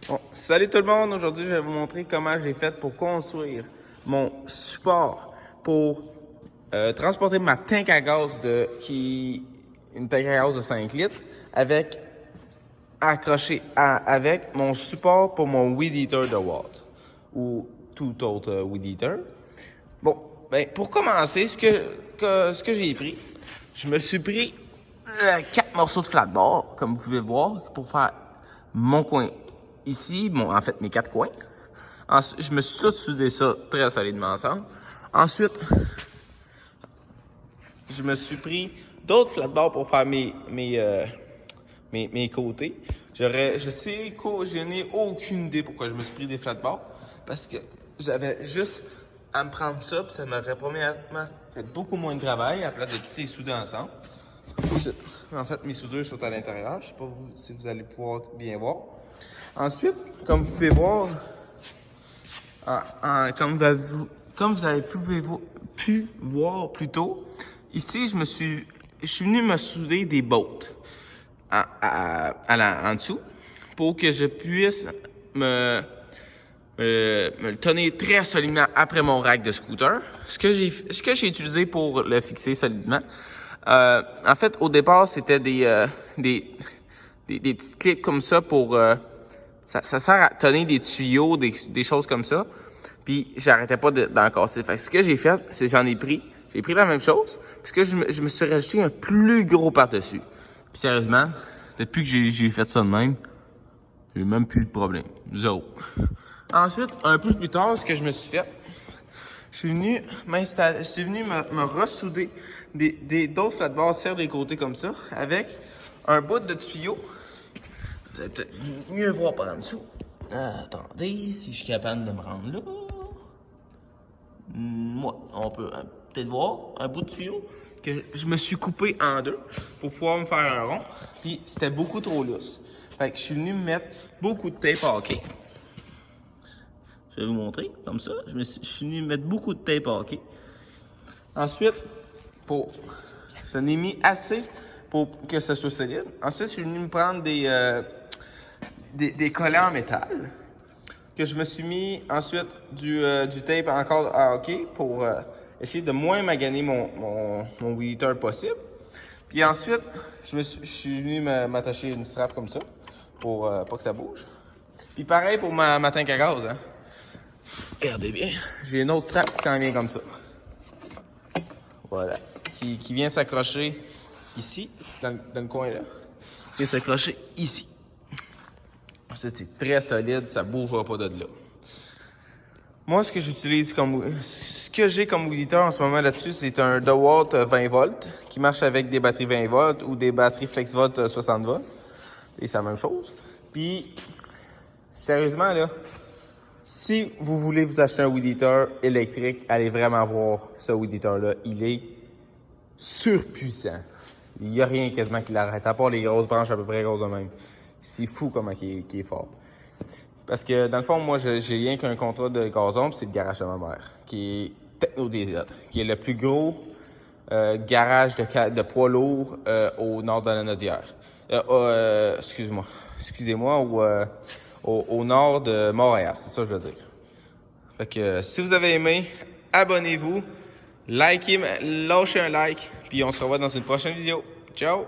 Bon, salut tout le monde, aujourd'hui je vais vous montrer comment j'ai fait pour construire mon support pour transporter ma tank à gaz une tank à gaz de 5 litres avec avec mon support pour mon weed eater de Watt ou tout autre weed eater. Bon, ben pour commencer, ce que j'ai pris, je me suis pris 4 morceaux de flatboard, comme vous pouvez voir, pour faire mon coin ici, en fait mes 4 coins. Ensuite, je me suis soudé ça très solidement ensemble. Ensuite, je me suis pris d'autres flatboards pour faire mes côtés. Je n'ai aucune idée pourquoi je me suis pris des flatboards. Parce que j'avais juste à me prendre ça, puis ça m'aurait premièrement fait beaucoup moins de travail à la place de tous les souder ensemble. En fait, mes soudures sont à l'intérieur. Je ne sais pas si vous allez pouvoir bien voir. Ensuite, comme vous pouvez voir, comme vous avez pu voir plus tôt, ici, je suis venu me souder des bottes en dessous pour que je puisse me le tenir très solidement après mon rack de scooter. Ce que j'ai utilisé pour le fixer solidement, en fait, au départ, c'était des petites clips comme ça pour... ça sert à tenir des tuyaux, des choses comme ça. Puis, j'arrêtais pas d'en casser. Fait que ce que j'ai fait, c'est j'ai pris la même chose, parce que je me suis rajouté un plus gros par-dessus. Puis, sérieusement, depuis que j'ai fait ça de même, j'ai même plus de problème. Zéro. Ensuite, un peu plus tard, ce que je me suis fait, je suis venu me ressouder d'autres flatboards sur des côtés comme ça, avec un bout de tuyau. Vous allez peut-être mieux voir par en dessous. Attendez, si je suis capable de me rendre là. Moi, on peut peut-être voir un bout de tuyau que je me suis coupé en deux pour pouvoir me faire un rond. Puis c'était beaucoup trop lousse. Fait que je suis venu me mettre beaucoup de tape à hockey. Je vais vous montrer, comme ça. Je suis venu mettre beaucoup de tape à hockey. Ensuite, j'en ai mis assez pour que ça soit solide. Ensuite, je suis venu me prendre des collants en métal. Que je me suis mis ensuite du tape encore à hockey pour essayer de moins maganer mon weed eater possible. Puis ensuite, je suis venu m'attacher une strap comme ça pour pas que ça bouge. Puis pareil pour ma tank à gaz, hein. Regardez bien, j'ai une autre strap qui s'en vient comme ça. Voilà, qui vient s'accrocher ici, dans le coin là. Qui vient s'accrocher ici. Ensuite, c'est très solide, ça ne bougera pas de là. Moi, ce que j'ai comme weed eater en ce moment là-dessus, c'est un DeWalt 20 volts qui marche avec des batteries 20 volts ou des batteries FlexVolt 60 volts. Et c'est la même chose. Puis, sérieusement, là, si vous voulez vous acheter un weed eater électrique, allez vraiment voir ce weed eater-là. Il est surpuissant. Il n'y a rien quasiment qui l'arrête, à part les grosses branches à peu près grosses de même. C'est fou comment il est fort. Parce que dans le fond, moi, j'ai rien qu'un contrat de gazon, puis c'est le garage de ma mère, qui est Techno-Diesel, qui est le plus gros garage de poids lourd au nord de la Nodière. Excusez-moi, au nord de Montréal, c'est ça que je veux dire. Fait que si vous avez aimé, abonnez-vous, lâchez un like, puis on se revoit dans une prochaine vidéo. Ciao!